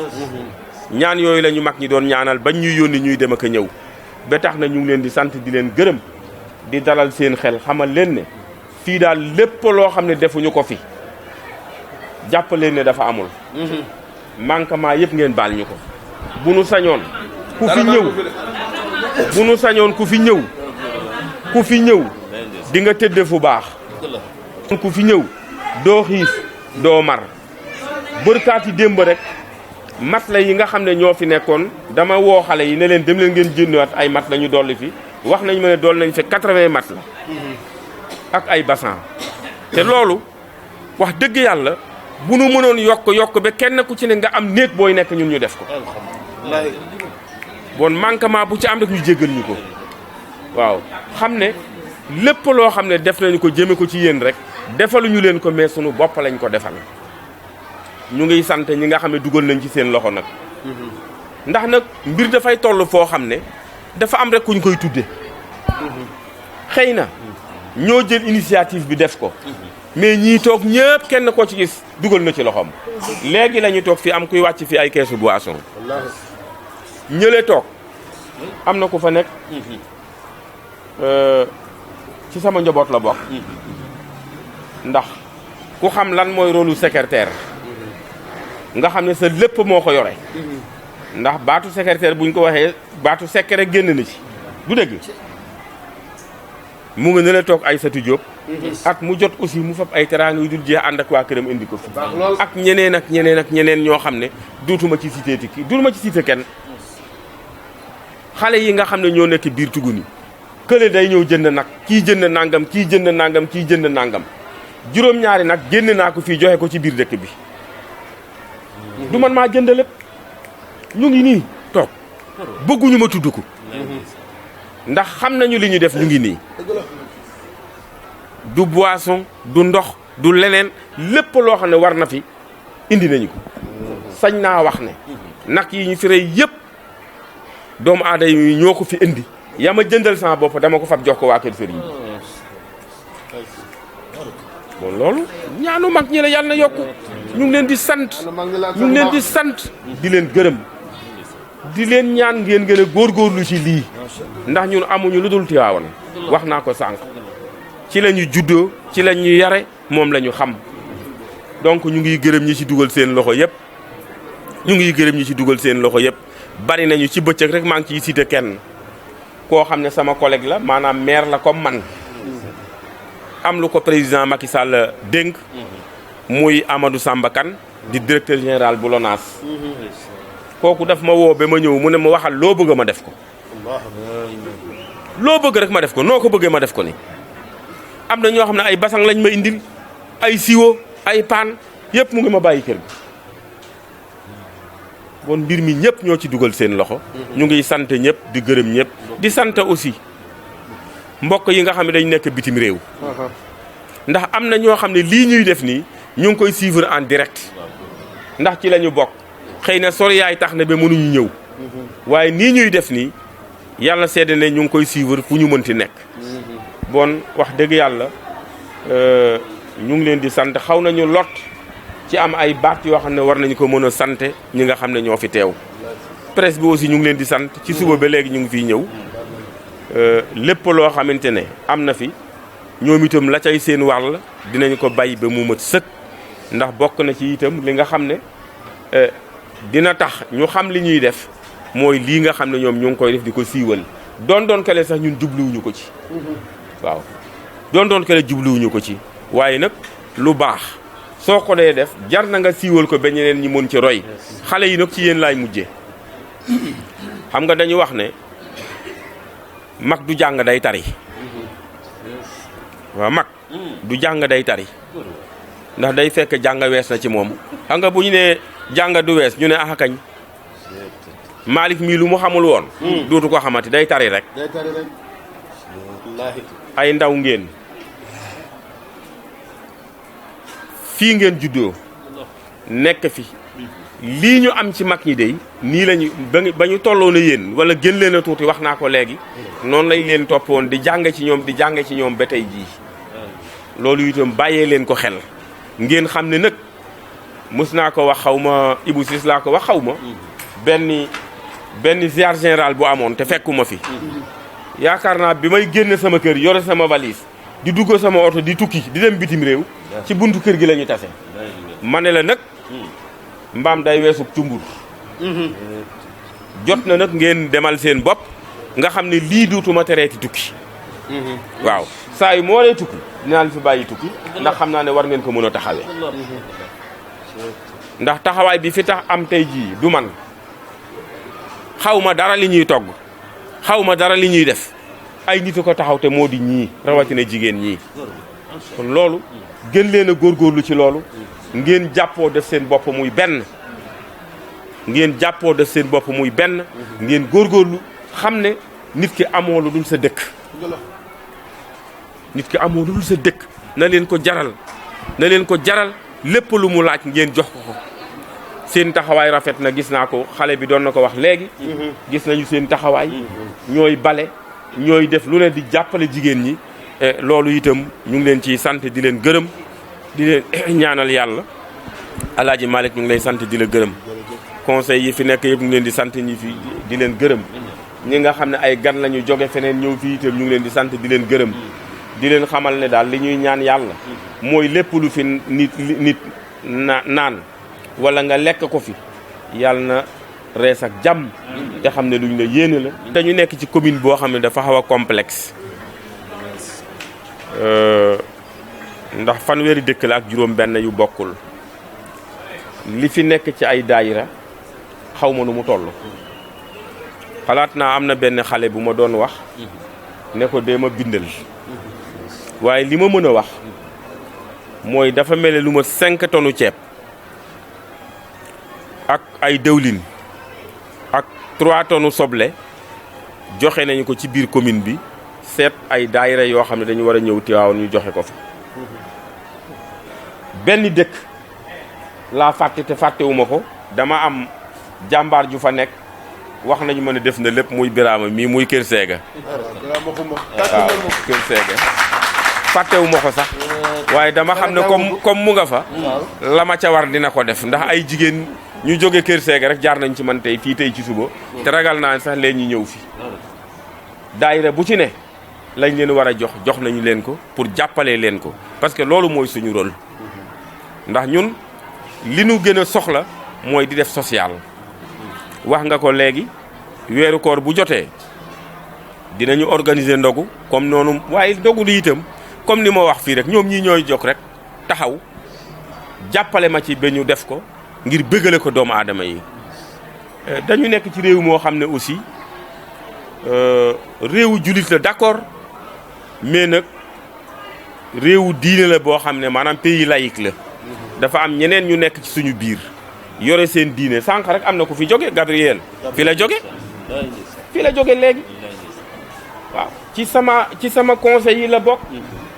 ñaan yooyu la ñu mag ñi doon ñaanal bañ ñuy yónni ñuy dem ak a ñëw ba tax na ñu ngi leen di sant di leen gërëm di dalal seen xel xamal leen ne fii daal lépp loo xam ne defuñu ko fi jàpp leen ne dafa amul manquement yëpp ngeen baal ñu ko bu nu sañoon ku fi ñëw bu nu sañoon ku fi ñëw di nga tëdde fu baax ku fi ñëw doo xiif doo mar bërkaati démb rek mat la yi nga xam ne ñoo fi nekkoon dama woo xale yi ne leen dem leen ngeen jëndiwaat ay mat la ñu dolli fi wax nañ ma ne dool nañ fi 80 mat la ak ay bassan te loolu wax dëgg yàlla bu nu mënoon yokk ba kenn ku ci ne nga am néeg booy nekk ñun ñu def ko bon manquement bu ci am rek ñu jéggal ñu ko waaw xam ne lépp loo xam ne def nañu ko jëme ko ci yéen rek defaluñu leen ko mais sunu bopp lañ ko defal ñu ngi sant ñi nga xam ne dugal nañ ci seen loxo nag ndax nag mbir dafay toll foo xam ne dafa am rek kuñ koy tudde xëy na ñoo jël initiative bi def ko mais ñii toog ñëpp kenn koo ci gis dugal na ci loxoom léegi la ñu toog fii am kuy wàcc fii ay keesu boisson ñële toog am na ku fa nekk ci sama njaboot la bokk ndax ku xam lan mooy rôle secrétaire nga xam ne sa lépp moo ko yore ndax baatu secrétaire buñ ko waxee baatu secret génn na ci du dëgg mu nga ne la toog Aïssatou Diop at mu jot aussi mu fab ay teraanga yu dul jeex ànd ak waa këram indi ko fi ak ñeneen ak ñeneen ak ñeneen ñoo xam ne duutuma ci cité kenn xale yi nga xam ne ñoo nekk biir Tuguni kële day ñëw jënd nag kii jënd nangam kii jënd nangam kii jënd nangam juróom-ñaari nag génn naa ko fii joxe ko ci biir dëkk bi du man maa jënd lépp ñu ngi nii toog bëgguñu ma tudd ko ndax xam nañu li ñu def ñu ngi nii du boisson du ndox du leneen lépp loo xam ne war na fi indi nañu ko sañ naa wax ne nag yi ñu fi rey yëpp doomu aada yi ñoo ko fi indi yaa ma jëndal sama bopp dama ko fab jox ko waa kër sëriñ bi bon loolu ñaanu mag ñi la yàlla na yokku ñu ngi leen di sant ñu ngi leen di sant di leen gërëm di leen ñaan ngeen gën a góorgóorlu ci lii ndax ñun amuñu lu dul Tiwaawan wax naa ko sànq ci la ñu juddoo ci la ñu yare moom la ñu xam donc ñu ngi gërëm ñi ci dugal seen loxo yëpp ñu ngi gërëm ñi ci dugal seen loxo yëpp bari nañu ci bëccëg rek maa ngi ciy cité kenn koo xam ne sama collègue la maanaam maire la comme man am lu ko président Macky Sall dénk muy Amadou Samba Kane di directeur général bu LONASE kooku daf ma woo ba ma ñëw mu ne ma waxal loo bëgg ma def ko loo bëgg rek ma def ko noo ko bëggee ma def ko ni am na ñoo xam ne ay basang lañ ma indil ay siwo ay paan yëpp mu ngi ma bàyyi kër gi bon mbir mi ñëpp ñoo ci dugal seen loxo ñu ngi sant ñëpp di gërëm ñëpp di sant aussi mbokk yi nga xam ne dañ nekk bitim réew ndax am na ñoo xam ne lii ñuy def nii ñu ngi koy suivre en direct ndax ci la ñu bokk xëy na soriyaay tax na ba mënuñu ñëw waaye nii ñuy def nii yàlla seede ne ñu ngi koy suivre fu ñu mënti nekk bon wax dëgg yàlla ñu ngi leen di sant xaw nañu lot ci am ay baat yoo xam ne war nañu ko mën a sant ñi nga xam ne ñoo fi teew presse bi aussi ñu ngi leen di sant ci suba ba léegi ñu ngi fiy ñëw lépp loo xamante ne am na fi ñoom itam la cay seen wàll dinañ ko bay ba mu mat sëkk ndax bokk na ci itam li nga xam ne dina tax ñu xam li ñuy def mooy lii nga xam ne ñoom ñu ngi koy def di ko siiwal doon kale sax ñun jubluwuñu ko ci waaw doon kale jubluwuñu ko ci waaye nag lu baax soo ko dee def jar na nga siiwal ko ba ñeneen ñi mën ci roy xale yi nag ci yéen laay mujje xam nga dañu wax ne mag du jàng day tari waaw mag du jàng day tari ndax day fekk jàng wees na ci moom xam nga bu ñu nee jàng du wees ñu ne axakañ Malick mii lu mu xamul woon dootu ko xamati day tari rek ay ndaw ngeen fii ngeen juddoo nekk fi lii ñu am ci mag ñi dey nii lañu ba ñu tolloon a yéen wala gën leen a tuuti wax naa ko léegi noonu lañ leen toppoon di jàng ci ñoom ba tey jii loolu itam bàyyee leen ko xel ngeen xam ne nag mës naa ko wax xaw ma Ibou Ciss laa ko wax xaw ma benn ziar général bu amoon te fekkuma fi yaakaar naa bi may génn sama kër yore sama valise di dugg sama oto di tukki di dem bitim réew ci buntu kër gi la ñu tase ma ne la nag mbaam day weesu cumbur jot na nag ngeen demal seen bopp nga xam ne lii duutuma tereeti tukki waaw saa yu moo lay tukki dinaa fi bàyyi tukki ndax xam naa ne war ngeen ko mën a taxawee ndax taxawaay bi fi tax am tey jii du man xaw ma dara li ñuy togg xaw ma dara li ñuy def ay nit a ko taxaw te moo di ñii rawatina jigéen ñii kon loolu gën leen a góorgóorlu ci loolu ngeen jàppoo def seen bopp muy benn ngeen jàppoo def seen bopp muy benn ngeen góorgóorlu xam ne nit ki amoo lu dul sa dëkk nit ki amoo lu dul sa dëkk na leen ko jaral lépp lu mu laaj ngeen jox ko seen taxawaay rafet na gis naa ko xale bi doon na ko wax léegi gis nañu seen taxawaay ñooy bale ñooy def lu ne di jàppale jigéen ñi loolu itam ñu ngi leen ciy sant di leen gërëm di leen ñaanal yàlla Alaaji Malick ñu ngi lay sant di la gërëm conseil yi fi nekk yëpp ñu ngi leen di sant ñi fi di leen gërëm ñi nga xam ne ay gan la ñu jóge feneen ñëw fii itam ñu ngi leen di sant di leen gërëm di leen xamal ne daal li ñuy ñaan yàlla mooy lépp lu fi nit naan wala nga lekk ko fi yàlla na rees ak jàmm te xam ne luñ la yéene la. dañu nekk ci commune boo xam ne dafa xaw a complexe ndax fanweeri dëkk la ak juróom benn yu bokkul li fi nekk ci ay daayira xaw ma nu mu toll xalaat naa am na benn xale bu ma doon wax ne ko dee ma bindal waaye li ma mën a wax mooy dafa mel ne lu ma 5 tonnes ceeb ak ay dëwlin ak 3 tonnes soble joxe nañu ko ci biir commune bi seet ay daayira yoo xam ne dañu war a ñëw Tiwaawan ñu joxe ko fa benn dëkk laa fàtte te fàttewuma ko dama am jàmbaar ju fa nekk wax nañu ma ne def na lépp muy Birama mii muy Kër Seega waaw Kër Seega fàttewuma ko sax waaye dama xam ne comme mu nga fa la ma ca war dina ko def ndax ay jigéen ñu jóge Kër Seega rek jaar nañ ci man tey fii tey ci suba te ragal naa sax leen ñu ñëw fi daayira bu ci ne lañ leen war a jox nañu leen ko pour jàppale leen ko parce que loolu mooy suñu rôle ndax ñun li nu gën a soxla mooy di def social wax nga ko léegi weeru koor bu jotee dinañu organiser ndogu comme noonu waaye ndogu li itam comme ni ma wax fii rek ñoom ñii ñooy jóg rek taxaw jàppale ma ci ba ñu def ko ngir bëggale ko doomu aadama yi dañu nekk ci réew moo xam ne aussi réewu jullit la d'accord mais nag réewu diine la boo xam ne maanaam pays laïque la dafa am ñeneen ñu nekk ci suñu biir yore seen diine sànq rek am na ku fi jóge Gabriel fi la jóge léegi waaw ci sama conseil yi la bokk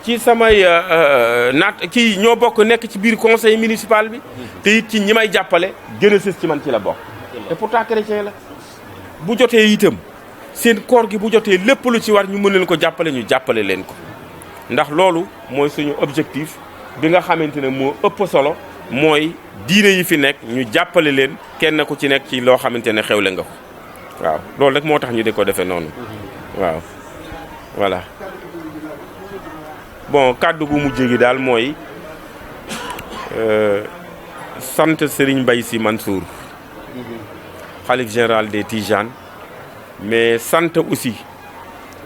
ci samay kii ñoo bokk nekk ci biir conseil municipal bi te it ci ñi may jàppale gën a sës ci man ci la bokk te pourtant chrétien la bu jotee itam seen koor gi bu jotee lépp lu ci war ñu mën leen ko jàppale ñu jàppale leen ko ndax loolu mooy suñu objectif bi nga xamante ne moo ëpp solo mooy diine yi fi nekk ñu jàppale leen kenn ku ci nekk ci loo xamante ne xewle nga ko waaw loolu rek moo tax ñu di ko defee noonu waaw voilà bon kàddu gu mujj gi daal mooy sant Serigne Mbaye Sy Mansour xalif général des Tijanes mais sant aussi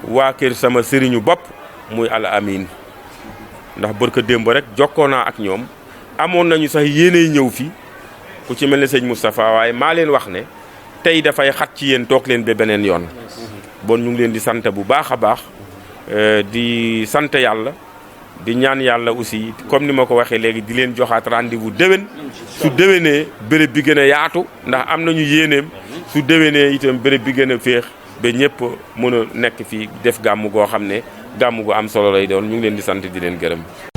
waa kër sama sëriñu bopp muy Al Amin ndax barka démb rek jokkoo naa ak ñoom amoon nañu sax yéenay ñëw fi ku ci mel ne sëñ Moustapha waaye maa leen wax ne tey dafay xat ci yéen toog leen ba beneen yoon bon ñu ngi leen di sant bu baax a baax di sant yàlla di ñaan yàlla aussi comme ni ma ko waxee léegi di leen joxaat rendez-vous déwén su déwénee béréb bi gën a yaatu ndax am nañu yéeneem su déwénee itam béréb bi gën a féex ba ñëpp mën a nekk fii def gàmm goo xam ne gàmm gu am solo lay doon ñu ngi leen di sant di leen gërëm